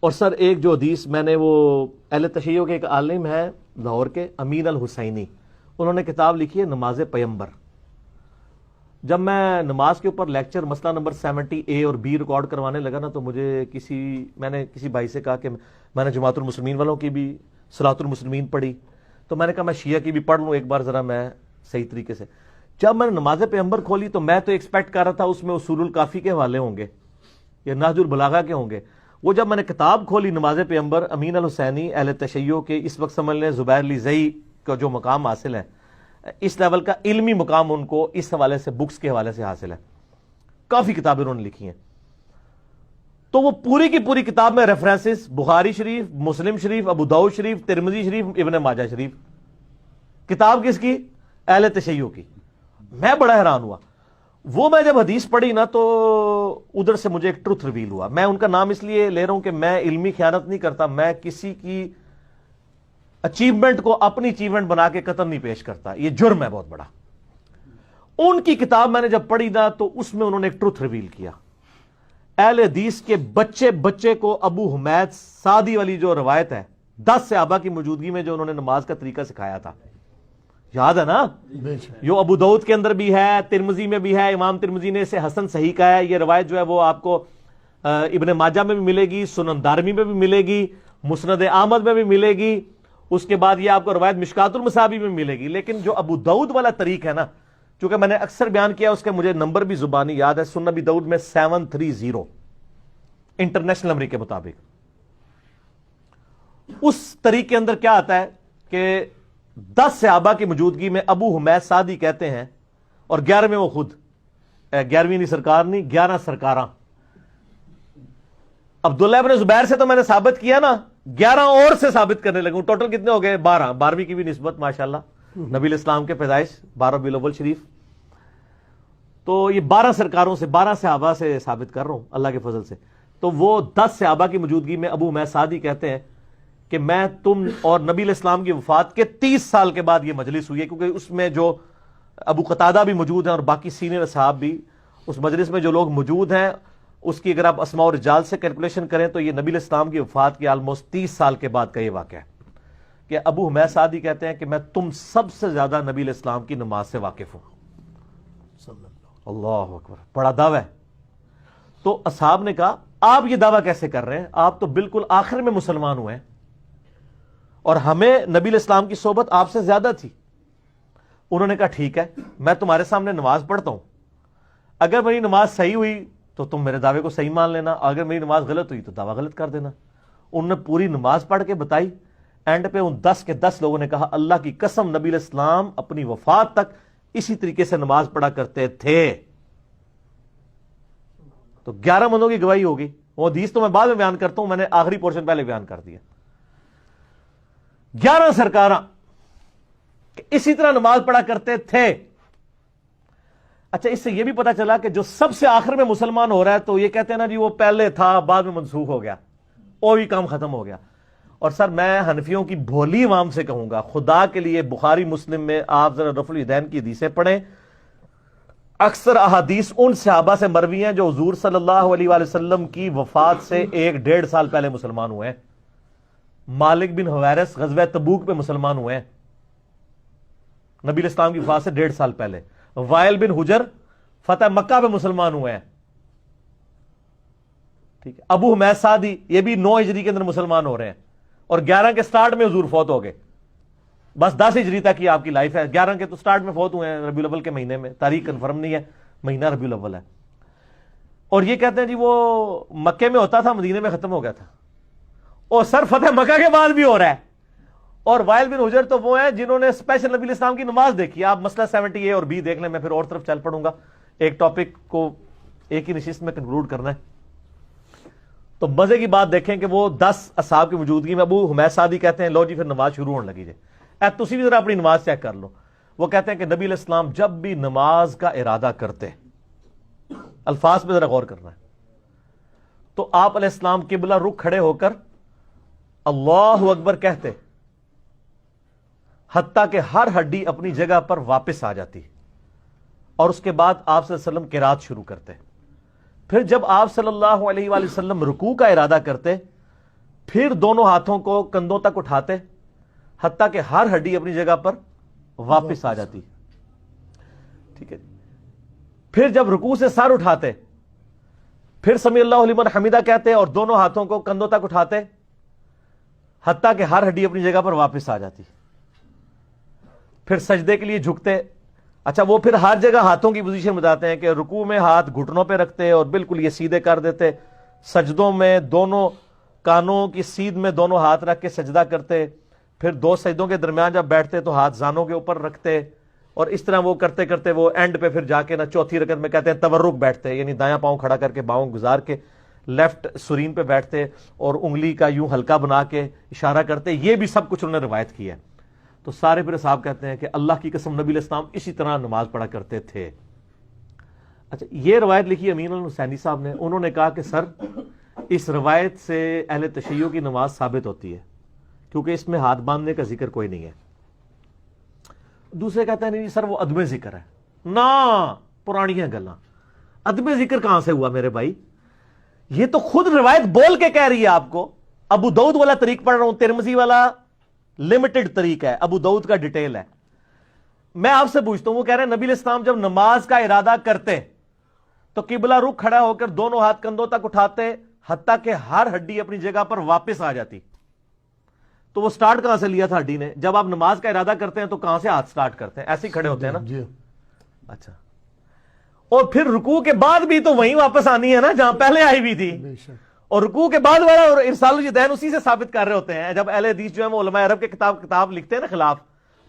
اور سر ایک جو حدیث میں نے وہ اہل تشیع کے ایک عالم ہے لاہور کے امین الحسینی، انہوں نے کتاب لکھی ہے نماز پیمبر. جب میں نماز کے اوپر لیکچر مسئلہ نمبر 70A اور B ریکارڈ کروانے لگا نا، تو میں نے کسی بھائی سے کہا کہ میں نے جماعت المسلمین والوں کی بھی صلاۃ المسلمین پڑھی، تو میں نے کہا میں شیعہ کی بھی پڑھ لوں ایک بار ذرا میں صحیح طریقے سے. جب میں نے نماز پیمبر کھولی تو میں تو ایکسپیکٹ کر رہا تھا اس میں اصول الکافی کے حوالے ہوں گے یا نہج البلاغہ کے ہوں گے. وہ جب میں نے کتاب کھولی نماز پیمبر امین الحسینی اہل تشیع کے، اس وقت سمجھ لیں زبیر علی زئی کا جو مقام حاصل ہے، اس لیول کا علمی مقام ان کو اس حوالے سے بکس کے حوالے سے حاصل ہے. کافی کتابیں انہوں نے لکھی ہیں. تو وہ پوری کی پوری کتاب میں ریفرنسز بخاری شریف، مسلم شریف، ابو داؤد شریف، ترمذی شریف، ابن ماجہ شریف. کتاب کس کی؟ اہل تشیع کی. میں بڑا حیران ہوا. وہ میں جب حدیث پڑھی نا تو ادھر سے مجھے ایک ٹروتھ ریویل ہوا. میں ان کا نام اس لیے لے رہا ہوں کہ میں علمی خیانت نہیں کرتا، میں کسی کی اچیومنٹ کو اپنی اچیومنٹ بنا کے قتل نہیں پیش کرتا، یہ جرم ہے بہت بڑا. ان کی کتاب میں نے جب پڑھی نا تو اس میں انہوں نے ایک ٹروتھ ریویل کیا. اہل حدیث کے بچے کو ابو حمید سعدی والی جو روایت ہے 10 صحابہ کی موجودگی میں جو انہوں نے نماز کا طریقہ سکھایا تھا، یاد ہے نا؟ جو ابو داؤد کے اندر بھی ہے، ترمذی میں بھی ہے، امام ترمذی نے اسے حسن صحیح کہا ہے. یہ روایت جو ہے وہ آپ کو ابن ماجہ میں بھی ملے گی، سنن دارمی میں بھی ملے گی، مسند احمد میں بھی ملے گی. اس کے بعد یہ آپ کو روایت مشکات المصابیح میں ملے گی. لیکن جو ابو داؤد والا طریق ہے نا، چونکہ میں نے اکثر بیان کیا، اس کا مجھے نمبر بھی زبانی یاد ہے، سنن ابی داؤد میں 730 انٹرنیشنل نمبر کے مطابق. اس طریق کے اندر کیا آتا ہے کہ 10 صحابہ کی موجودگی میں ابو حمید سعدی کہتے ہیں، اور 11ویں وہ خود، 11ویں نہیں سرکار نہیں، 11 سرکاراں. عبداللہ ابن زبیر سے تو میں نے ثابت کیا نا، 11 اور سے ثابت کرنے لگوں. ٹوٹل کتنے ہو گئے؟ 12ویں کی بھی نسبت ماشاءاللہ نبی الاسلام کے پیدائش 12 ربیع الاول شریف. تو یہ 12 سرکاروں سے، 12 صحابہ سے ثابت کر رہا ہوں اللہ کے فضل سے. تو وہ 10 صحابہ کی موجودگی میں ابو حمید سعدی کہتے ہیں کہ میں تم اور نبی الاسلام کی وفات کے 30 سال کے بعد یہ مجلس ہوئی ہے، کیونکہ اس میں جو ابو قتادہ بھی موجود ہیں اور باقی سینئر اصحاب بھی اس مجلس میں جو لوگ موجود ہیں، اس کی اگر آپ اسماء و رجال سے کیلکولیشن کریں تو یہ نبی الاسلام کی وفات کے آلموسٹ 30 سال کے بعد کا یہ واقعہ ہے کہ ابو حمید سعدی کہتے ہیں کہ میں تم سب سے زیادہ نبی الاسلام کی نماز سے واقف ہوں. اللہ اکبر، بڑا دعویٰ ہے. تو اصحاب نے کہا آپ یہ دعویٰ کیسے کر رہے ہیں؟ آپ تو بالکل آخر میں مسلمان ہوئے ہیں اور ہمیں نبی الاسلام کی صحبت آپ سے زیادہ تھی. انہوں نے کہا ٹھیک ہے، میں تمہارے سامنے نماز پڑھتا ہوں، اگر میری نماز صحیح ہوئی تو تم میرے دعوے کو صحیح مان لینا، اگر میری نماز غلط ہوئی تو دعویٰ غلط کر دینا. انہوں نے پوری نماز پڑھ کے بتائی. اینڈ پہ ان 10 کے 10 لوگوں نے کہا اللہ کی قسم نبی الاسلام اپنی وفات تک اسی طریقے سے نماز پڑھا کرتے تھے. تو 11 بندوں کی گواہی ہوگی. وہ حدیث تو میں بعد میں بیان کرتا ہوں، میں نے آخری پورشن پہلے بیان کر دیا. 11 سرکاراں اسی طرح نماز پڑھا کرتے تھے. اچھا، اس سے یہ بھی پتا چلا کہ جو سب سے آخر میں مسلمان ہو رہا ہے تو یہ کہتے ہیں نا جی وہ پہلے تھا بعد میں منسوخ ہو گیا، وہی کام ختم ہو گیا. اور سر میں حنفیوں کی بھولی عوام سے کہوں گا، خدا کے لیے بخاری مسلم میں آپ ذرا رفع الیدین کی حدیثیں پڑھیں. اکثر احادیث ان صحابہ سے مروی ہیں جو حضور صلی اللہ علیہ وآلہ وسلم کی وفات سے 1-1.5 سال پہلے مسلمان ہوئے ہیں. مالک بن حویرث غزوہ تبوک پہ مسلمان ہوئے ہیں نبی الاسلام کی وفات سے 1.5 سال پہلے. وائل بن حجر فتح مکہ پہ مسلمان ہوئے ہیں. ٹھیک ہے. ابو حمید سعدی یہ بھی 9 ہجری کے اندر مسلمان ہو رہے ہیں اور 11 کے سٹارٹ میں حضور فوت ہو گئے. بس 10 ہجری تک کی آپ کی لائف ہے. 11 کے تو سٹارٹ میں فوت ہوئے ہیں ربیع الاول کے مہینے میں، تاریخ کنفرم نہیں ہے، مہینہ ربیع الاول ہے. اور یہ کہتے ہیں جی وہ مکے میں ہوتا تھا مدینے میں ختم ہو گیا تھا. اور سر فتح مکہ کے بعد بھی ہو رہا ہے. اور وائل بن حجر تو وہ ہیں جنہوں نے اسپیشل نبی الاسلام کی نماز دیکھی. آپ مسئلہ 70A اور B دیکھ لیں، میں پھر اور طرف چل پڑوں گا. ایک ٹاپک کو ایک ہی نشست میں کنکلوڈ کرنا ہے. تو مزے کی بات دیکھیں کہ وہ 10 اصحاب کی موجودگی میں ابو حمید سعدی کہتے ہیں لو جی پھر نماز شروع ہونے لگی. تسی بھی ذرا اپنی نماز چیک کر لو. وہ کہتے ہیں کہ نبی علیہ السلام جب بھی نماز کا ارادہ کرتے، الفاظ پہ ذرا غور کرنا ہے، تو آپ علیہ السلام قبلہ رخ کھڑے ہو کر اللہ اکبر کہتے، حتیٰ کہ ہر ہڈی اپنی جگہ پر واپس آ جاتی، اور اس کے بعد آپ صلی اللہ علیہ وسلم قرات شروع کرتے. پھر جب آپ صلی اللہ علیہ وآلہ وسلم رکوع کا ارادہ کرتے پھر دونوں ہاتھوں کو کندھوں تک اٹھاتے حتیٰ کہ ہر ہڈی اپنی جگہ پر واپس آ جاتی. ٹھیک ہے. پھر جب رکوع سے سر اٹھاتے پھر سمیع اللہ لمن حمیدہ کہتے اور دونوں ہاتھوں کو کندھوں تک اٹھاتے حتیٰ کہ ہر ہڈی اپنی جگہ پر واپس آ جاتی. پھر سجدے کے لیے جھکتے. اچھا وہ پھر ہر جگہ ہاتھوں کی پوزیشن بتاتے ہیں کہ رکوع میں ہاتھ گھٹنوں پہ رکھتے اور بالکل یہ سیدھے کر دیتے. سجدوں میں دونوں کانوں کی سیدھ میں دونوں ہاتھ رکھ کے سجدہ کرتے. پھر دو سجدوں کے درمیان جب بیٹھتے تو ہاتھ زانوں کے اوپر رکھتے اور اس طرح وہ کرتے کرتے وہ اینڈ پہ پھر جا کے نا چوتھی رکعت میں کہتے ہیں تورک بیٹھتے, یعنی دایاں پاؤں کھڑا کر کے باؤں گزار کے لیفٹ سرین پہ بیٹھتے اور انگلی کا یوں ہلکا بنا کے اشارہ کرتے. یہ بھی سب کچھ انہوں نے روایت کیا ہے. تو سارے پھر صاحب کہتے ہیں کہ اللہ کی قسم نبی علیہ السلام اسی طرح نماز پڑھا کرتے تھے. اچھا یہ روایت لکھی امین الحسینی صاحب نے. انہوں نے کہا کہ سر اس روایت سے اہل تشیع کی نماز ثابت ہوتی ہے کیونکہ اس میں ہاتھ باندھنے کا ذکر کوئی نہیں ہے. دوسرے کہتے ہیں نہیں سر وہ عدم ذکر ہے. نا پرانی گلاں, عدم ذکر کہاں سے ہوا میرے بھائی؟ یہ تو خود روایت بول کے کہہ رہی ہے آپ کو. ابو داؤد والا طریق پڑھ رہا ہوں, ترمذی والا لمیٹڈ طریق ہے, ابو داؤد کا ڈیٹیل ہے. میں آپ سے پوچھتا ہوں, وہ کہہ رہے ہیں نبی علیہ السلام جب نماز کا ارادہ کرتے تو قبلہ رخ کھڑا ہو کر دونوں ہاتھ کندھوں تک اٹھاتے حتیٰ کہ ہر ہڈی اپنی جگہ پر واپس آ جاتی. تو وہ سٹارٹ کہاں سے لیا تھا ہڈی نے؟ جب آپ نماز کا ارادہ کرتے ہیں تو کہاں سے ہاتھ سٹارٹ کرتے ہیں؟ ایسے ہی کھڑے ہوتے ہیں نا. اچھا, اور پھر رکوع کے بعد بھی تو وہیں واپس آنی ہے نا جہاں پہلے آئی بھی تھی. اور رکوع کے بعد والا اور ارسال الیدین اسی سے ثابت کر رہے ہوتے ہیں. جب اہل حدیث جو ہے وہ علماء عرب کے کتاب لکھتے ہیں نا خلاف,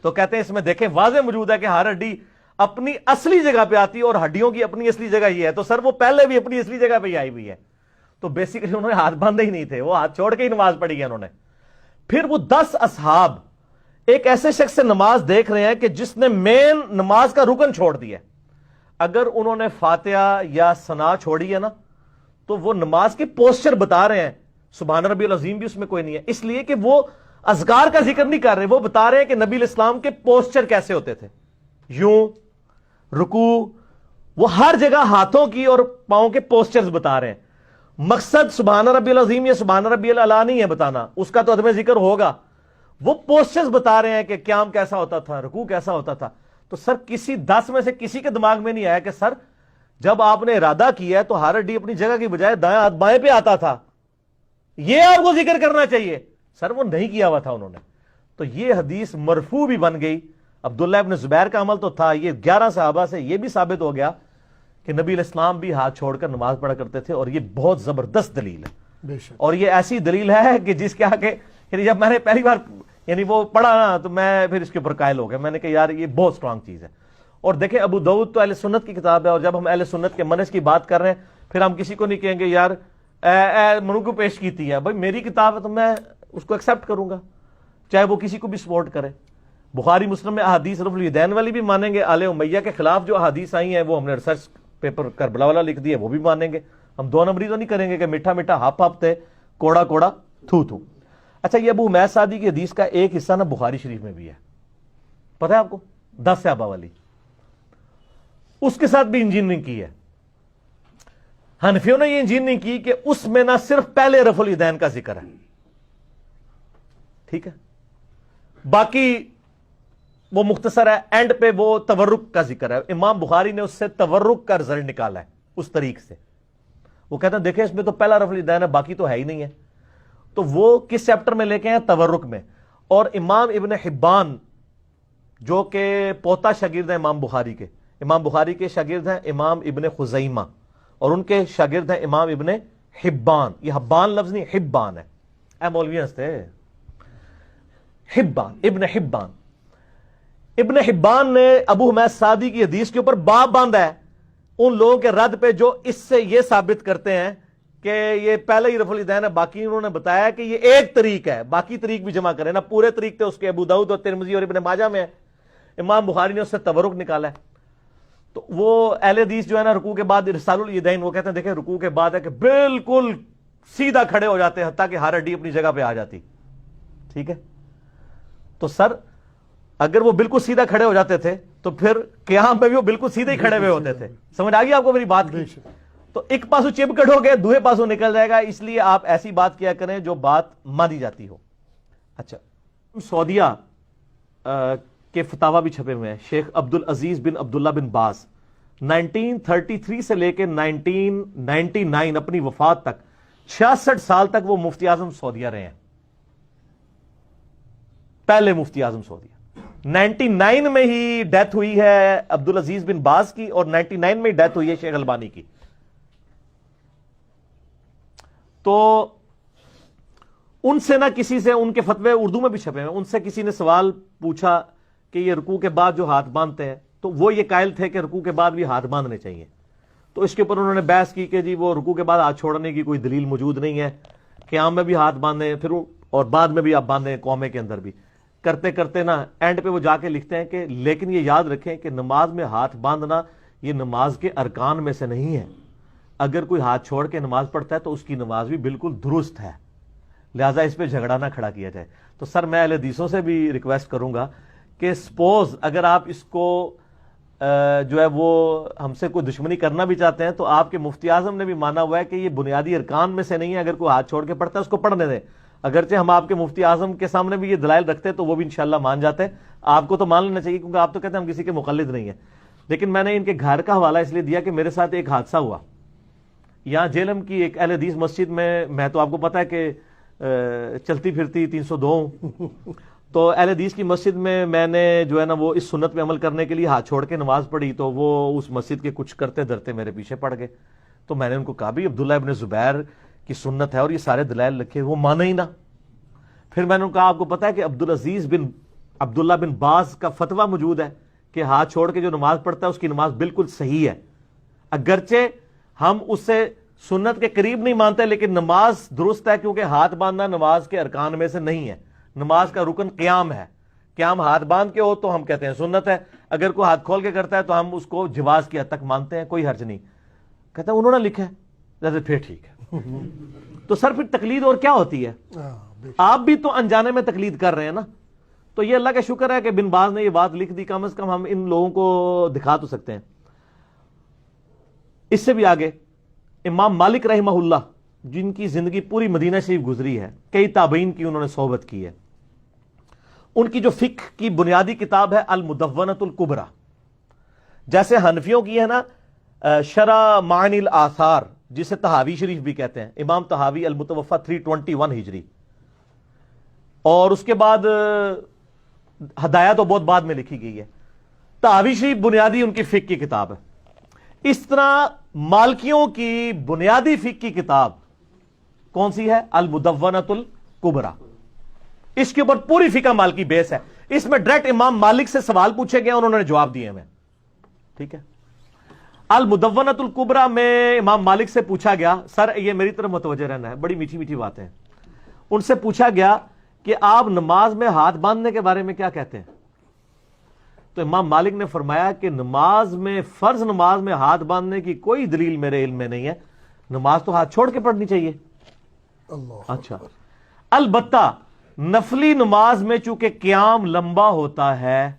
تو کہتے ہیں اس میں دیکھیں واضح موجود ہے کہ ہر ہڈی اپنی اصلی جگہ پہ آتی ہے اور ہڈیوں کی اپنی اصلی جگہ یہ ہے. تو سر وہ پہلے بھی اپنی اصلی جگہ پہ ہی آئی ہوئی ہے. تو بیسیکلی انہوں نے ہاتھ باندھے ہی نہیں تھے, وہ ہاتھ چھوڑ کے ہی نماز پڑھی ہے انہوں نے. پھر وہ 10 اصحاب ایک ایسے شخص سے نماز دیکھ رہے ہیں کہ جس نے مین نماز کا رکن چھوڑ دیا. اگر انہوں نے فاتحہ یا ثنا چھوڑی ہے نا تو وہ نماز کے پوسچر بتا رہے ہیں. سبحان ربی العظیم بھی اس میں کوئی نہیں ہے, اس لیے کہ وہ اذکار کا ذکر نہیں کر رہے, وہ بتا رہے ہیں کہ نبی علیہ السلام کے پوسچر کیسے ہوتے تھے. یوں رکوع, وہ ہر جگہ ہاتھوں کی اور پاؤں کے پوسچرز بتا رہے ہیں. مقصد سبحان ربی العظیم یا سبحان ربی الاعلی نہیں ہے بتانا, اس کا تو عدم ذکر ہوگا. وہ پوسچرز بتا رہے ہیں کہ قیام کیسا ہوتا تھا, رکوع کیسا ہوتا تھا. تو سر کسی 10 میں سے کسی کے دماغ میں نہیں آیا کہ سر جب آپ نے ارادہ کیا ہے تو ہر ہڈی اپنی جگہ کی بجائے دائیں ہاتھ بائیں پہ آتا تھا, یہ آپ کو ذکر کرنا چاہیے. سر وہ نہیں کیا ہوا تھا انہوں نے. تو یہ حدیث مرفوع بھی بن گئی. عبداللہ ابن زبیر کا عمل تو تھا, یہ 11 صحابہ سے یہ بھی ثابت ہو گیا کہ نبی علیہ السلام بھی ہاتھ چھوڑ کر نماز پڑھا کرتے تھے. اور یہ بہت زبردست دلیل ہے, اور یہ ایسی دلیل ہے کہ جس کے آگے جب میں نے پہلی بار وہ پڑھا نا تو میں پھر اس کے اوپر قائل ہو گیا. میں نے کہا یار یہ بہت سٹرانگ چیز ہے. اور دیکھیں ابو داؤد تو اہل سنت کی کتاب ہے, اور جب ہم اہل سنت کے منہج کی بات کر رہے ہیں پھر ہم کسی کو نہیں کہیں گے یار منو کو پیش کیتی ہے. بھائی میری کتاب ہے تو میں اس کو ایکسیپٹ کروں گا, چاہے وہ کسی کو بھی سپورٹ کرے. بخاری مسلم میں احادیث رفع الیدین والی بھی مانیں گے, آل امیہ کے خلاف جو احادیث آئی ہیں وہ ہم نے ریسرچ پیپر کربلا والا لکھ دیا, وہ بھی مانیں گے. ہم 2 نمبری تو نہیں کریں گے کہ میٹھا میٹھا ہپ ہپ تھے, کوڑا کوڑا تھو تھو. اچھا یہ ابو حمید سعدی کی حدیث کا ایک حصہ نا بخاری شریف میں بھی ہے, پتہ ہے آپ کو, 10 صحابہ والی, اس کے ساتھ بھی انجینئرنگ کی ہے. حنفیوں نے یہ انجینئرنگ کی کہ اس میں نہ صرف پہلے رفع الیدین کا ذکر ہے, ٹھیک ہے, باقی وہ مختصر ہے, اینڈ پہ وہ تورک کا ذکر ہے. امام بخاری نے اس سے تورک کا رزلٹ نکالا ہے اس طریق سے. وہ کہتے ہیں دیکھیں اس میں تو پہلا رفع الیدین ہے, باقی تو ہے ہی نہیں ہے. تو وہ کس چیپٹر میں لے کے ہیں؟ تورک میں. اور امام ابن حبان جو کہ پوتا شاگرد ہیں امام بخاری کے, امام بخاری کے شاگرد ہیں امام ابن خزیمہ, اور ان کے شاگرد ہیں امام ابن حبان. یہ حبان لفظ نہیں, حبان ہے. اے مولوی ہنستے, حبان, ابن حبان. ابن حبان نے ابو حمید سعدی کی حدیث کے اوپر باب باندھا ہے ان لوگوں کے رد پہ جو اس سے یہ ثابت کرتے ہیں کہ یہ پہلے ہی رفع الیدین ہے. باقی انہوں نے بتایا کہ یہ ایک طریق ہے, باقی طریق بھی جمع کریں نا. پورے طریق تھے اس کے ابو داؤد اور ترمذی اور ابن ماجہ میں ہے. امام بخاری نے اس سے تورک نکالا ہے. تو وہ اہل حدیث جو ہے نا رکوع کے بعد ارسال الیدین, وہ کہتے ہیں دیکھیں رکوع کے بعد ہے کہ بالکل سیدھا کھڑے ہو جاتے حتیٰ کہ ہر ہڈی اپنی جگہ پہ آ جاتی. ٹھیک ہے, تو سر اگر وہ بالکل سیدھا کھڑے ہو جاتے تھے تو پھر قیام میں بھی وہ بالکل سیدھے ہی کھڑے ہوئے ہوتے تھے. سمجھ آ گئی آپ کو میری بات کی؟ تو ایک پاسو چپ کٹو گے دوسرے پاسو نکل جائے گا، اس لیے آپ ایسی بات کیا کریں جو بات مانی جاتی ہو۔ اچھا، سعودیہ کے فتاوا بھی چھپے ہوئے ہیں، شیخ عبدالعزیز بن عبداللہ بن باز 1933 سے لے کے 1999 اپنی وفات تک 66 سال تک وہ مفتی اعظم سعودیہ رہے ہیں، پہلے مفتی اعظم سعودیہ۔ 99 میں ہی ڈیتھ ہوئی ہے عبدالعزیز بن باز کی، اور 99 میں ہی ڈیتھ ہوئی ہے شیخ البانی کی۔ تو ان سے نہ کسی سے، ان کے فتوے اردو میں بھی چھپے ہیں، ان سے کسی نے سوال پوچھا کہ یہ رکوع کے بعد جو ہاتھ باندھتے ہیں، تو وہ یہ قائل تھے کہ رکوع کے بعد بھی ہاتھ باندھنے چاہیے۔ تو اس کے اوپر انہوں نے بحث کی کہ جی وہ رکوع کے بعد ہاتھ چھوڑنے کی کوئی دلیل موجود نہیں ہے، قیام میں بھی ہاتھ باندھیں پھر اور بعد میں بھی آپ باندھیں، قومے کے اندر بھی کرتے کرتے نا اینڈ پہ وہ جا کے لکھتے ہیں کہ لیکن یہ یاد رکھیں کہ نماز میں ہاتھ باندھنا یہ نماز کے ارکان میں سے نہیں ہے، اگر کوئی ہاتھ چھوڑ کے نماز پڑھتا ہے تو اس کی نماز بھی بالکل درست ہے، لہٰذا اس پہ جھگڑا نہ کھڑا کیا جائے۔ تو سر میں اہل حدیثوں سے بھی ریکویسٹ کروں گا کہ سپوز اگر آپ اس کو جو ہے وہ ہم سے کوئی دشمنی کرنا بھی چاہتے ہیں تو آپ کے مفتی اعظم نے بھی مانا ہوا ہے کہ یہ بنیادی ارکان میں سے نہیں ہے، اگر کوئی ہاتھ چھوڑ کے پڑھتا ہے اس کو پڑھنے دیں۔ اگرچہ ہم آپ کے مفتی اعظم کے سامنے بھی یہ دلائل رکھتے تو وہ بھی انشاءاللہ مان جاتے ہیں، آپ کو تو مان لینا چاہیے کیونکہ آپ تو کہتے ہیں ہم کسی کے مقلد نہیں ہیں۔ لیکن میں نے ان کے گھر کا حوالہ اس لیے دیا کہ میرے ساتھ ایک حادثہ ہوا یہاں جیلم کی ایک اہل حدیث مسجد میں تو آپ کو پتا ہے کہ چلتی پھرتی 302 ہوں، تو اہل حدیث کی مسجد میں نے جو ہے نا وہ اس سنت پہ عمل کرنے کے لیے ہاتھ چھوڑ کے نماز پڑھی، تو وہ اس مسجد کے کچھ کرتے درتے میرے پیچھے پڑ گئے۔ تو میں نے ان کو کہا بھی عبداللہ ابن زبیر کی سنت ہے اور یہ سارے دلائل رکھے، وہ مانا ہی نہ۔ پھر میں نے کہا آپ کو پتا ہے کہ عبدالعزیز بن عبداللہ بن باز کا فتویٰ موجود ہے کہ ہاتھ چھوڑ کے جو نماز پڑھتا ہے اس کی نماز بالکل صحیح ہے، اگرچہ ہم اس سے سنت کے قریب نہیں مانتے لیکن نماز درست ہے، کیونکہ ہاتھ باندھنا نماز کے ارکان میں سے نہیں ہے، نماز کا رکن قیام ہے، قیام ہاتھ باندھ کے ہو تو ہم کہتے ہیں سنت ہے، اگر کوئی ہاتھ کھول کے کرتا ہے تو ہم اس کو جواز کی حد تک مانتے ہیں، کوئی حرج نہیں۔ کہتا ہے انہوں نے لکھا ہے، جیسے پھر ٹھیک ہے۔ تو سر پھر تقلید اور کیا ہوتی ہے؟ آپ بھی تو انجانے میں تقلید کر رہے ہیں نا، تو یہ اللہ کا شکر ہے کہ بن باز نے یہ بات لکھ دی، کم از کم ہم ان لوگوں کو دکھا تو سکتے ہیں۔ اس سے بھی آگے امام مالک رحمہ اللہ جن کی زندگی پوری مدینہ شریف گزری ہے، کئی تابعین کی انہوں نے صحبت کی ہے، ان کی جو فقہ کی بنیادی کتاب ہے المدونۃ الکبریٰ، جیسے حنفیوں کی ہے نا شرح معانی الاثار جسے طحاوی شریف بھی کہتے ہیں، امام طحاوی المتوفی 321 ہجری، اور اس کے بعد ہدایہ تو بہت بعد میں لکھی گئی ہے، طحاوی شریف بنیادی ان کی فقہ کی کتاب ہے۔ اس طرح مالکیوں کی بنیادی فقہ کی کتاب کون سی ہے؟ المدونۃ الکبریٰ، اس کے اوپر پوری فقہ مالکی بیس ہے، اس میں ڈائریکٹ امام مالک سے سوال پوچھے گئے انہوں نے جواب دیے ہیں، ٹھیک ہے۔ المدونۃ الکبریٰ میں امام مالک سے پوچھا گیا، سر یہ میری طرف متوجہ رہنا ہے، بڑی میٹھی میٹھی باتیں ہیں، ان سے پوچھا گیا کہ آپ نماز میں ہاتھ باندھنے کے بارے میں کیا کہتے ہیں؟ تو امام مالک نے فرمایا کہ نماز میں، فرض نماز میں ہاتھ باندھنے کی کوئی دلیل میرے علم میں نہیں ہے، نماز تو ہاتھ چھوڑ کے پڑھنی چاہیے۔ اچھا، البتہ نفلی نماز میں چونکہ قیام لمبا ہوتا ہے،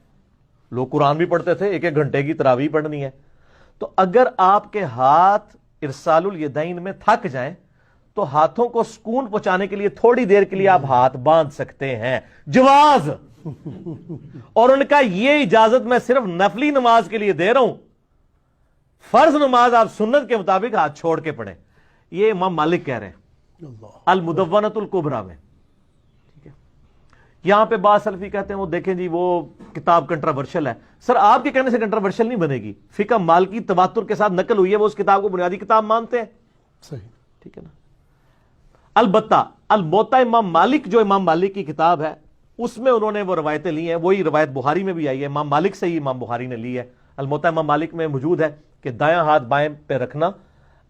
لوگ قرآن بھی پڑھتے تھے، ایک ایک گھنٹے کی تراویح پڑھنی ہے، تو اگر آپ کے ہاتھ ارسال الیدین میں تھک جائیں تو ہاتھوں کو سکون پہنچانے کے لیے تھوڑی دیر کے لیے آپ ہاتھ باندھ سکتے ہیں، جواز۔ اور ان کا یہ اجازت میں صرف نفلی نماز کے لیے دے رہا ہوں، فرض نماز آپ سنت کے مطابق ہاتھ چھوڑ کے پڑھیں، یہ امام مالک کہہ رہے ہیں المدونۃ الکبریٰ میں، ٹھیک ہے۔ یہاں پہ بعض سلفی کہتے ہیں وہ دیکھیں جی وہ کتاب کنٹراورشل ہے، سر آپ کے کہنے سے کنٹراورشل نہیں بنے گی، فقہ مالکی تواتر کے ساتھ نقل ہوئی ہے، وہ اس کتاب کو بنیادی کتاب مانتے ہیں، صحیح، ٹھیک ہے نا۔ البتہ الموطا امام مالک جو امام مالک کی کتاب ہے اس میں انہوں نے وہ روایتیں لی ہیں، وہی روایت بخاری میں بھی آئی ہے، امام مالک سے ہی امام بخاری نے لی ہے، الموطا امام مالک میں موجود ہے کہ دایاں ہاتھ بائیں پہ رکھنا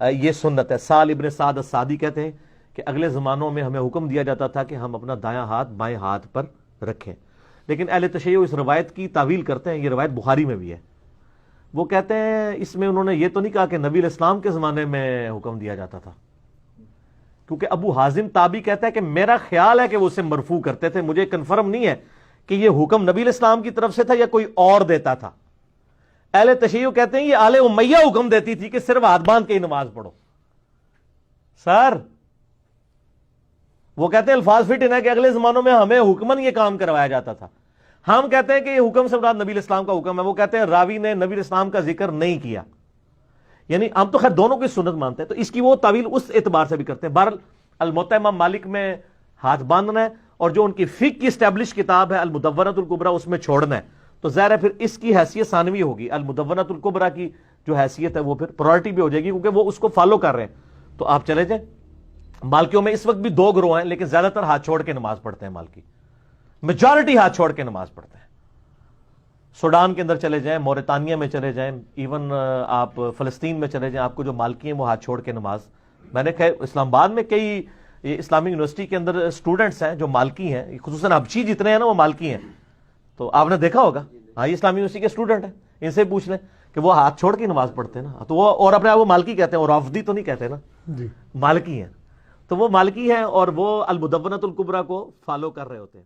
یہ سنت ہے۔ سال ابن سعد السعدی کہتے ہیں کہ اگلے زمانوں میں ہمیں حکم دیا جاتا تھا کہ ہم اپنا دایاں ہاتھ بائیں ہاتھ پر رکھیں، لیکن اہل تشیع اس روایت کی تعویل کرتے ہیں، یہ روایت بخاری میں بھی ہے، وہ کہتے ہیں اس میں انہوں نے یہ تو نہیں کہا کہ نبی علیہ السلام کے زمانے میں حکم دیا جاتا تھا، کیونکہ ابو حازم تابی کہتا ہے کہ میرا خیال ہے کہ وہ اسے مرفوع کرتے تھے، مجھے کنفرم نہیں ہے کہ یہ حکم نبی علیہ السلام کی طرف سے تھا یا کوئی اور دیتا تھا۔ اہل تشیع کہتے ہیں یہ آل امیہ حکم دیتی تھی کہ صرف ہاتھ باندھ کے ہی نماز پڑھو. سر وہ کہتے ہیں الفاظ فٹ ان ہے کہ اگلے زمانوں میں ہمیں حکمن یہ کام کروایا جاتا تھا. ہم کہتے ہیں کہ یہ حکم سے مراد نبی علیہ السلام کا حکم ہے. وہ کہتے ہیں راوی نے نبی علیہ السلام کا ذکر نہیں کیا. یعنی ہم تو خیر دونوں کی سنت مانتے ہیں, تو اس کی وہ تعویل اس اعتبار سے بھی کرتے ہیں. بہرحال الموطا امام مالک میں ہاتھ باندھنا ہے, اور جو ان کی فقہ کی اسٹیبلش کتاب ہے المدونۃ الکبریٰ اس میں چھوڑنا ہے. تو ظاہر ہے پھر اس کی حیثیت ثانوی ہوگی. المدونۃ الکبریٰ کی جو حیثیت ہے وہ پھر پرائرٹی بھی ہو جائے گی, کیونکہ وہ اس کو فالو کر رہے ہیں. تو آپ چلے جائیں. مالکیوں میں اس وقت بھی 2 گروہ ہیں, لیکن زیادہ تر ہاتھ چھوڑ کے نماز پڑھتے ہیں. مالکی میجارٹی ہاتھ چھوڑ کے نماز پڑھتے ہیں. سوڈان کے اندر چلے جائیں, موریتانیہ میں چلے جائیں, ایون آپ فلسطین میں چلے جائیں, آپ کو جو مالکی ہیں وہ ہاتھ چھوڑ کے نماز. میں نے خیر اسلام آباد میں کئی اسلامک یونیورسٹی کے اندر اسٹوڈنٹس ہیں جو مالکی ہیں, خصوصاً ابچی جتنے ہیں نا وہ مالکی ہیں. تو آپ نے دیکھا ہوگا, ہاں یہ اسلامک یونیورسٹی کے اسٹوڈنٹ ہیں, ان سے پوچھ لیں کہ وہ ہاتھ چھوڑ کے نماز پڑھتے ہیں نا. تو وہ اور اپنے آپ کو مالکی کہتے ہیں, اور رافضی تو نہیں کہتے نا, مالکی ہیں. تو وہ مالکی ہیں اور وہ المدونۃ الکبریٰ کو فالو کر رہے ہوتے ہیں.